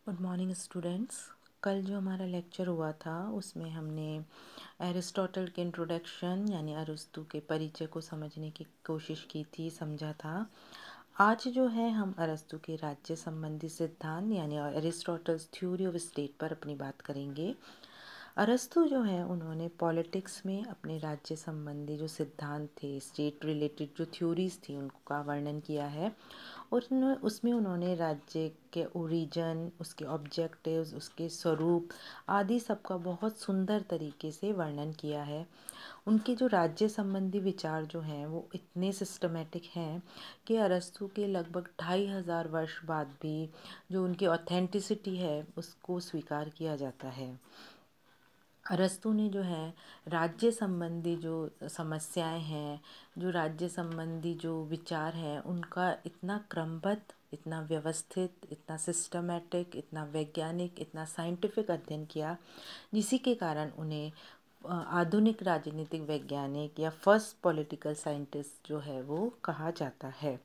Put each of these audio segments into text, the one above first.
Good morning students. कल जो हमारा लेक्चर हुआ था उसमें हमने एरिस्टोटल के इंट्रोडक्शन यानी अरस्तू के परिचय को समझने की कोशिश की थी, समझा था। आज जो है हम अरस्तू के राज्य संबंधी सिद्धांत यानी एरिस्टोटल्स थ्योरी ऑफ स्टेट पर अपनी बात करेंगे। अरस्तु जो है उन्होंने पॉलिटिक्स में अपने राज्य संबंधी जो सिद्धांत थे, स्टेट रिलेटेड जो थ्योरीज थी, उनका वर्णन किया है। और उसमें उन्होंने राज्य के ओरिजिन, उसके ऑब्जेक्टिव्स, उसके स्वरूप आदि सबका बहुत सुंदर तरीके से वर्णन किया है। उनके जो राज्य संबंधी विचार जो हैं वो इतने सिस्टमेटिक हैं कि अरस्तु के लगभग 2500 वर्ष बाद भी जो उनकी ऑथेंटिसिटी है उसको स्वीकार किया जाता है। अरस्तु ने जो है राज्य संबंधी जो समस्याएं हैं, जो राज्य संबंधी जो विचार हैं, उनका इतना क्रमबद्ध, इतना व्यवस्थित, इतना सिस्टमेटिक, इतना वैज्ञानिक, इतना साइंटिफिक अध्ययन किया, जिसी के कारण उन्हें आधुनिक राजनीतिक वैज्ञानिक या फर्स्ट पॉलिटिकल साइंटिस्ट जो है वो कहा जाता है।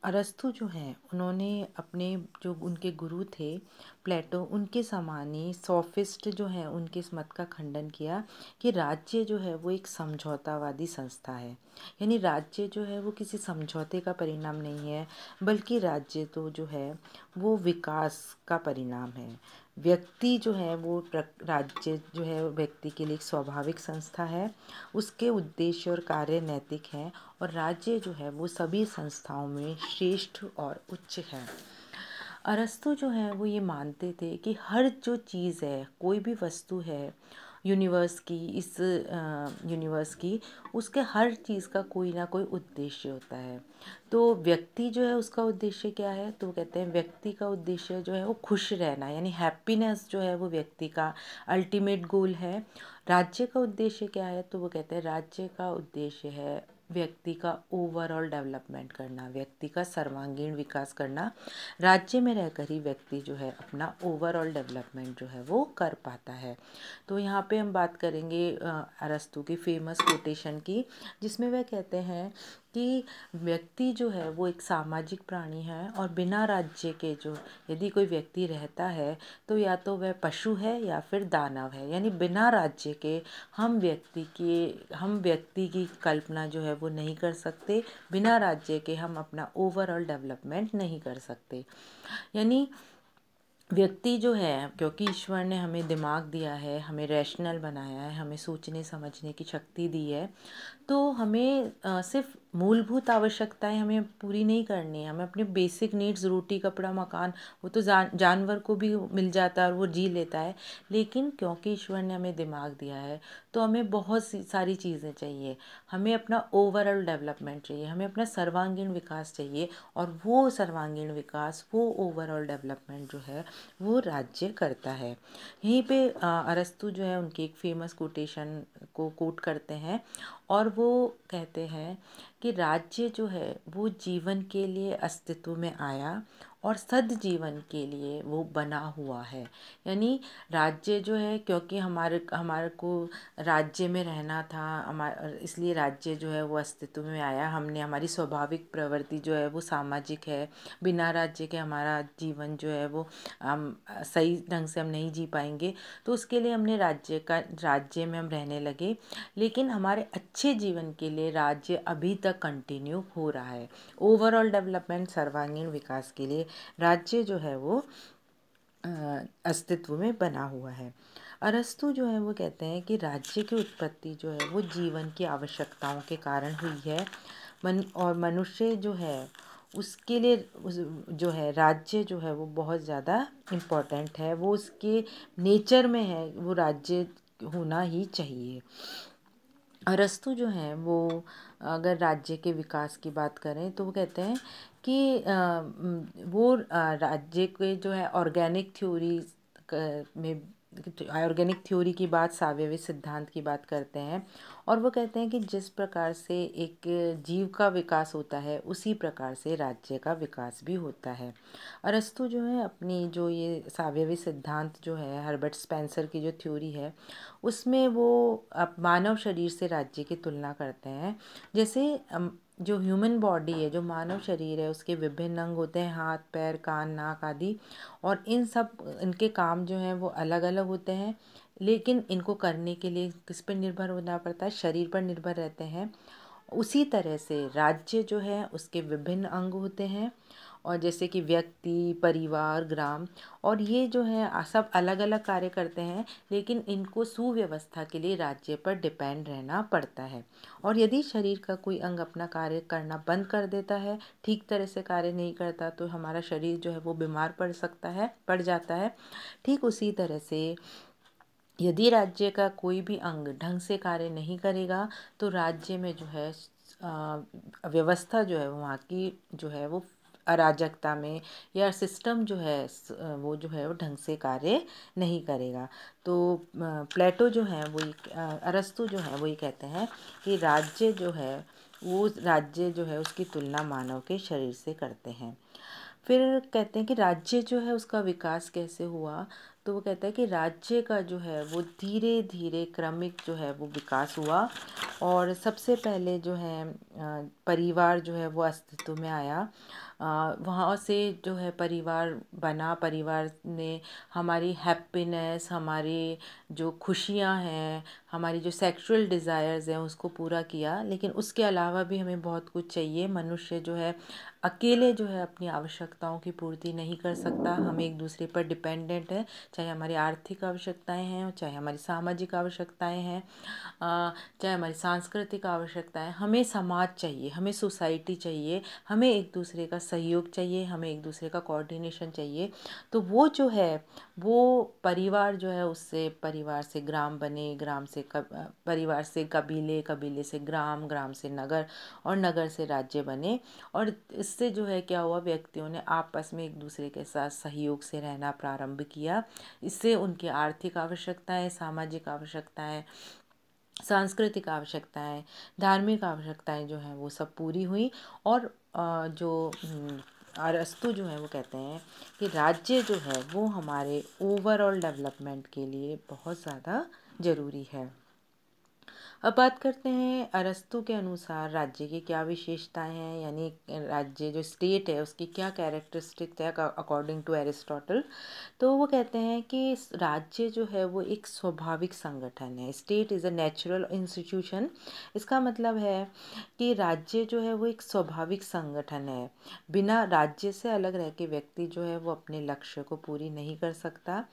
अरस्तु जो हैं उन्होंने अपने जो उनके गुरु थे प्लेटो, उनके समानी सोफिस्ट जो हैं उनके इस मत का खंडन किया कि राज्य जो है वो एक समझौतावादी संस्था है। यानी राज्य जो है वो किसी समझौते का परिणाम नहीं है, बल्कि राज्य तो जो है वो विकास का परिणाम है। व्यक्ति जो है वो राज्य जो है व्यक्ति के लिए एक स्वाभाविक संस्था है, उसके उद्देश्य और कार्य नैतिक हैं और राज्य जो है वो सभी संस्थाओं में श्रेष्ठ और उच्च है। अरस्तु जो है वो ये मानते थे कि हर जो चीज़ है, कोई भी वस्तु है यूनिवर्स की, इस यूनिवर्स की, उसके हर चीज़ का कोई ना कोई उद्देश्य होता है। तो व्यक्ति जो है उसका उद्देश्य क्या है, तो वो कहते हैं व्यक्ति का उद्देश्य जो है वो खुश रहना, यानी हैप्पीनेस जो है वो व्यक्ति का अल्टीमेट गोल है। राज्य का उद्देश्य क्या है, तो वो कहते हैं राज्य का उद्देश्य है व्यक्ति का ओवरऑल डेवलपमेंट करना, व्यक्ति का सर्वांगीण विकास करना। राज्य में रहकर ही व्यक्ति जो है अपना ओवरऑल डेवलपमेंट जो है वो कर पाता है। तो यहाँ पे हम बात करेंगे अरस्तु की फेमस कोटेशन की, जिसमें वह कहते हैं कि व्यक्ति जो है वो एक सामाजिक प्राणी है और बिना राज्य के जो यदि कोई व्यक्ति रहता है तो या तो वह पशु है या फिर दानव है। यानी बिना राज्य के हम व्यक्ति की कल्पना जो है वो नहीं कर सकते, बिना राज्य के हम अपना ओवरऑल डेवलपमेंट नहीं कर सकते। यानी व्यक्ति जो है, क्योंकि ईश्वर ने हमें दिमाग दिया है, हमें रैशनल बनाया है, हमें सोचने समझने की शक्ति दी है, तो हमें सिर्फ मूलभूत आवश्यकताएं हमें पूरी नहीं करनी है। हमें अपने बेसिक नीड्स, रोटी कपड़ा मकान, वो तो जानवर को भी मिल जाता है और वो जी लेता है। लेकिन क्योंकि ईश्वर ने हमें दिमाग दिया है तो हमें बहुत सी सारी चीज़ें चाहिए। हमें अपना ओवरऑल डेवलपमेंट चाहिए, हमें अपना सर्वांगीण विकास चाहिए, और वो सर्वांगीण विकास, वो ओवरऑल डेवलपमेंट जो है वो राज्य करता है। यहीं पे अरस्तु जो है उनकी एक फेमस कोटेशन को कोट करते हैं और वो कहते हैं कि राज्य जो है वो जीवन के लिए अस्तित्व में आया और सद जीवन के लिए वो बना हुआ है। यानी राज्य जो है, क्योंकि हमारे को राज्य में रहना था, इसलिए राज्य जो है वो अस्तित्व में आया। हमने, हमारी स्वाभाविक प्रवृत्ति जो है वो सामाजिक है, बिना राज्य के हमारा जीवन जो है वो सही ढंग से हम नहीं जी पाएंगे। तो उसके लिए हमने राज्य में हम रहने लगे। लेकिन हमारे अच्छे जीवन के लिए राज्य अभी तक कंटिन्यू हो रहा है। ओवरऑल डेवलपमेंट, सर्वांगीण विकास के लिए राज्य जो है वो अस्तित्व में बना हुआ है। अरस्तु जो है वो कहते हैं कि राज्य की उत्पत्ति जो है वो जीवन की आवश्यकताओं के कारण हुई है। और मनुष्य जो है उसके लिए जो है राज्य जो है वो बहुत ज़्यादा इम्पोर्टेंट है, वो उसके नेचर में है, वो राज्य होना ही चाहिए। अरस्तु जो हैं वो अगर राज्य के विकास की बात करें तो वो कहते हैं कि वो राज्य के जो है ऑर्गेनिक थ्योरी में, ऑर्गेनिक थ्योरी की बात, सावयवी सिद्धांत की बात करते हैं। और वो कहते हैं कि जिस प्रकार से एक जीव का विकास होता है उसी प्रकार से राज्य का विकास भी होता है। अरस्तु जो है अपनी जो ये सावयवी सिद्धांत जो है, हर्बर्ट स्पेंसर की जो थ्योरी है, उसमें वो मानव शरीर से राज्य की तुलना करते हैं। जैसे जो ह्यूमन बॉडी है, जो मानव शरीर है, उसके विभिन्न अंग होते हैं, हाथ पैर कान नाक आदि। और इन सब इनके काम जो हैं वो अलग अलग होते हैं, लेकिन इनको करने के लिए किस पर निर्भर होना पड़ता है? शरीर पर निर्भर रहते हैं। उसी तरह से राज्य जो है उसके विभिन्न अंग होते हैं, और जैसे कि व्यक्ति, परिवार, ग्राम, और ये जो है सब अलग अलग कार्य करते हैं, लेकिन इनको सुव्यवस्था के लिए राज्य पर डिपेंड रहना पड़ता है। और यदि शरीर का कोई अंग अपना कार्य करना बंद कर देता है, ठीक तरह से कार्य नहीं करता, तो हमारा शरीर जो है वो बीमार पड़ जाता है। ठीक उसी तरह से यदि राज्य का कोई भी अंग ढंग से कार्य नहीं करेगा, तो राज्य में जो है व्यवस्था जो है वहाँ की जो है वो अराजकता में, या सिस्टम जो है वो जो है वो ढंग से कार्य नहीं करेगा। तो प्लेटो जो है वो अरस्तु जो है वो ये कहते हैं कि राज्य जो है उसकी तुलना मानव के शरीर से करते हैं। फिर कहते हैं कि राज्य जो है उसका विकास कैसे हुआ, तो वो कहता है कि राज्य का जो है वो धीरे धीरे क्रमिक जो है वो विकास हुआ। और सबसे पहले जो है परिवार जो है वो अस्तित्व में आया। वहाँ से जो है परिवार बना। परिवार ने हमारी हैप्पीनेस, हमारी जो खुशियाँ हैं, हमारी जो सेक्सुअल डिज़ायर्स हैं उसको पूरा किया। लेकिन उसके अलावा भी हमें बहुत कुछ चाहिए। मनुष्य जो है अकेले जो है अपनी आवश्यकताओं की पूर्ति नहीं कर सकता। हम एक दूसरे पर डिपेंडेंट है, चाहे हमारी आर्थिक आवश्यकताएं हैं, चाहे हमारी सामाजिक आवश्यकताएं हैं, चाहे हमारी सांस्कृतिक आवश्यकताएं। हमें समाज चाहिए, हमें सोसाइटी चाहिए, हमें एक दूसरे का सहयोग चाहिए, हमें एक दूसरे का कोऑर्डिनेशन चाहिए। तो वो जो है वो परिवार जो है, उससे परिवार से ग्राम बने, परिवार से कबीले, कबीले से ग्राम, ग्राम से नगर, और नगर से राज्य बने। और इससे जो है क्या हुआ, व्यक्तियों ने आपस में एक दूसरे के साथ सहयोग से रहना प्रारंभ किया। इससे उनकी आर्थिक आवश्यकताएं, सामाजिक आवश्यकताएं, सांस्कृतिक आवश्यकताएं, धार्मिक आवश्यकताएं जो हैं वो सब पूरी हुई। और अरस्तु जो है वो कहते हैं कि राज्य जो है वो हमारे ओवरऑल डेवलपमेंट के लिए बहुत ज़्यादा ज़रूरी है। अब बात करते हैं अरस्तु के अनुसार राज्य की क्या विशेषताएं हैं, यानी राज्य जो स्टेट है उसकी क्या कैरेक्टरिस्टिक्स है अकॉर्डिंग टू एरिस्टोटल। तो वो कहते हैं कि राज्य जो है वो एक स्वाभाविक संगठन है। State is a natural institution. इसका मतलब है कि राज्य जो है वो एक स्वाभाविक संगठन है। बिना राज्य से अलग रह के व्यक्ति जो है वो अपने लक्ष्य को पूरी नहीं कर सकता।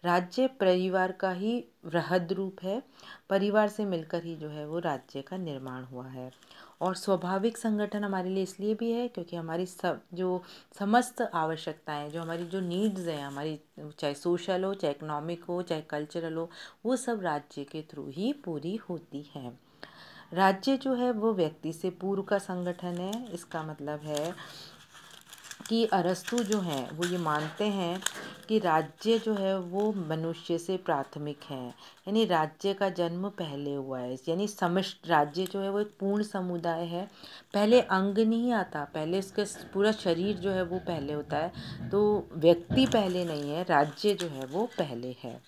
राज्य परिवार का ही वृहद रूप है। परिवार से मिलकर ही जो है वो राज्य का निर्माण हुआ है। और स्वाभाविक संगठन हमारे लिए इसलिए भी है क्योंकि हमारी जो समस्त आवश्यकताएं, जो हमारी जो नीड्स हैं, हमारी चाहे सोशल हो, चाहे इकोनॉमिक हो, चाहे कल्चरल हो, वो सब राज्य के थ्रू ही पूरी होती हैं। राज्य जो है वो व्यक्ति से पूर्व का संगठन है। इसका मतलब है कि अरस्तु जो हैं वो ये मानते हैं कि राज्य जो है वो मनुष्य से प्राथमिक है, यानी राज्य का जन्म पहले हुआ है। यानी समष्ट राज्य जो है वो एक पूर्ण समुदाय है। पहले अंग नहीं आता, पहले इसका पूरा शरीर जो है वो पहले होता है। तो व्यक्ति पहले नहीं है, राज्य जो है वो पहले है।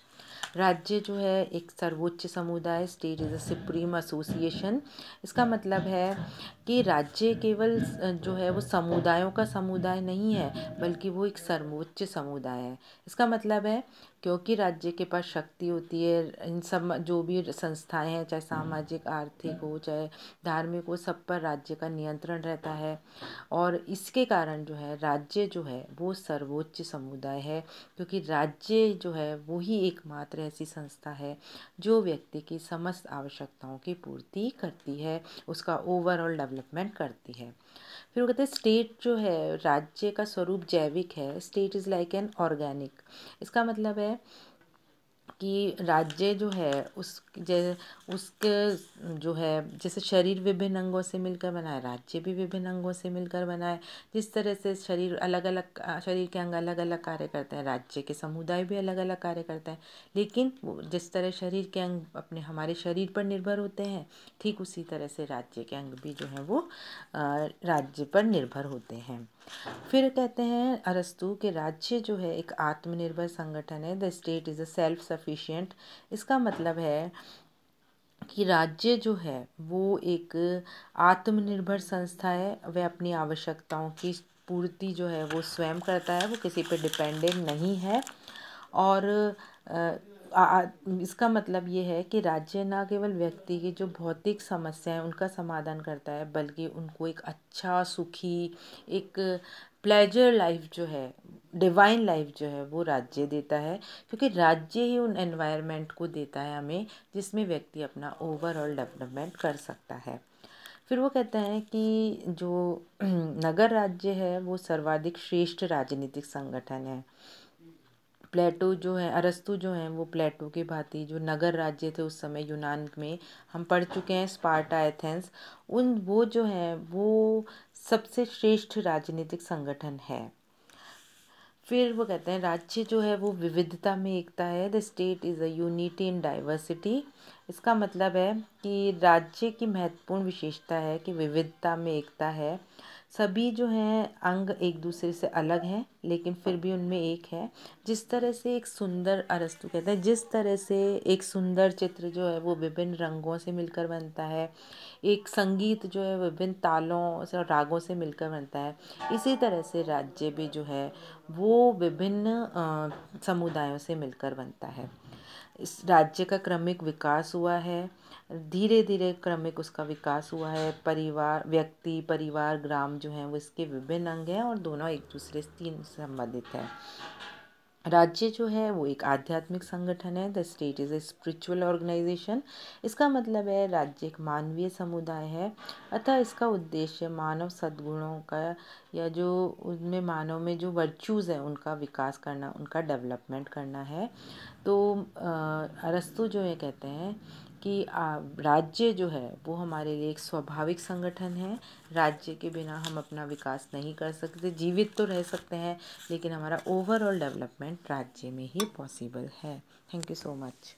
राज्य जो है एक सर्वोच्च समुदाय, state is a supreme association. इसका मतलब है कि राज्य केवल जो है वो समुदायों का समुदाय नहीं है, बल्कि वो एक सर्वोच्च समुदाय है। इसका मतलब है क्योंकि राज्य के पास शक्ति होती है, इन सब जो भी संस्थाएं हैं, चाहे सामाजिक, आर्थिक हो, चाहे धार्मिक हो, सब पर राज्य का नियंत्रण रहता है। और इसके कारण जो है राज्य जो है वो सर्वोच्च समुदाय है, क्योंकि राज्य जो है वो ही एकमात्र ऐसी संस्था है जो व्यक्ति की समस्त आवश्यकताओं की पूर्ति करती है, उसका ओवरऑल डेवलपमेंट करती है। फिर वो कहते हैं स्टेट जो है, राज्य का स्वरूप जैविक है। State is like an organic. इसका मतलब है कि राज्य जो है उसके जो है, जैसे शरीर विभिन्न अंगों से मिलकर बना है, राज्य भी विभिन्न अंगों से मिलकर बना है। जिस तरह से शरीर के अंग अलग अलग कार्य करते हैं, राज्य के समुदाय भी अलग अलग कार्य करते हैं। लेकिन जिस तरह शरीर के अंग हमारे शरीर पर निर्भर होते हैं, ठीक उसी तरह से राज्य के अंग भी जो है वो राज्य पर निर्भर होते हैं। फिर कहते हैं अरस्तु कि राज्य जो है एक आत्मनिर्भर संगठन है। The state is a self sufficient. इसका मतलब है कि राज्य जो है वो एक आत्मनिर्भर संस्था है। वह अपनी आवश्यकताओं की पूर्ति जो है वो स्वयं करता है, वो किसी पे डिपेंडेंट नहीं है। और अ, इसका मतलब ये है कि राज्य ना केवल व्यक्ति की जो भौतिक समस्या है उनका समाधान करता है, बल्कि उनको एक अच्छा, सुखी, एक प्लेजर लाइफ जो है, डिवाइन लाइफ जो है वो राज्य देता है। क्योंकि राज्य ही उन एनवायरनमेंट को देता है हमें जिसमें व्यक्ति अपना ओवरऑल डेवलपमेंट कर सकता है। फिर वो कहते हैं कि जो नगर राज्य है वो सर्वाधिक श्रेष्ठ राजनीतिक संगठन है। प्लेटो जो है, अरस्तु जो हैं, वो प्लेटो की भांति जो नगर राज्य थे उस समय यूनान में, हम पढ़ चुके हैं, स्पार्टा, एथेंस, उन वो जो हैं वो सबसे श्रेष्ठ राजनीतिक संगठन है। फिर वो कहते हैं राज्य जो है वो विविधता में एकता है। The state is a unity in diversity. इसका मतलब है कि राज्य की महत्वपूर्ण विशेषता है कि विविधता में एकता है। सभी जो हैं अंग एक दूसरे से अलग हैं लेकिन फिर भी उनमें एक है। जिस तरह से एक सुंदर, अरस्तु कहते हैं, जिस तरह से एक सुंदर चित्र जो है वो विभिन्न रंगों से मिलकर बनता है, एक संगीत जो है विभिन्न तालों से और रागों से मिलकर बनता है, इसी तरह से राज्य भी जो है वो विभिन्न समुदायों से मिलकर बनता है। इस राज्य का क्रमिक विकास हुआ है, धीरे धीरे क्रमिक उसका विकास हुआ है। परिवार, व्यक्ति, परिवार, ग्राम जो हैं वो इसके विभिन्न अंग हैं और दोनों एक दूसरे से तीन संबंधित हैं। राज्य जो है वो एक आध्यात्मिक संगठन है। The state is a spiritual organisation. इसका मतलब है राज्य एक मानवीय समुदाय है, अतः इसका उद्देश्य मानव सद्गुणों का या जो उनमें मानव में जो वर्च्यूज़ हैं उनका विकास करना, उनका डेवलपमेंट करना है। तो अरस्तु जो ये कहते हैं कि राज्य जो है वो हमारे लिए एक स्वाभाविक संगठन है। राज्य के बिना हम अपना विकास नहीं कर सकते, जीवित तो रह सकते हैं लेकिन हमारा ओवरऑल डेवलपमेंट राज्य में ही पॉसिबल है। Thank you so much.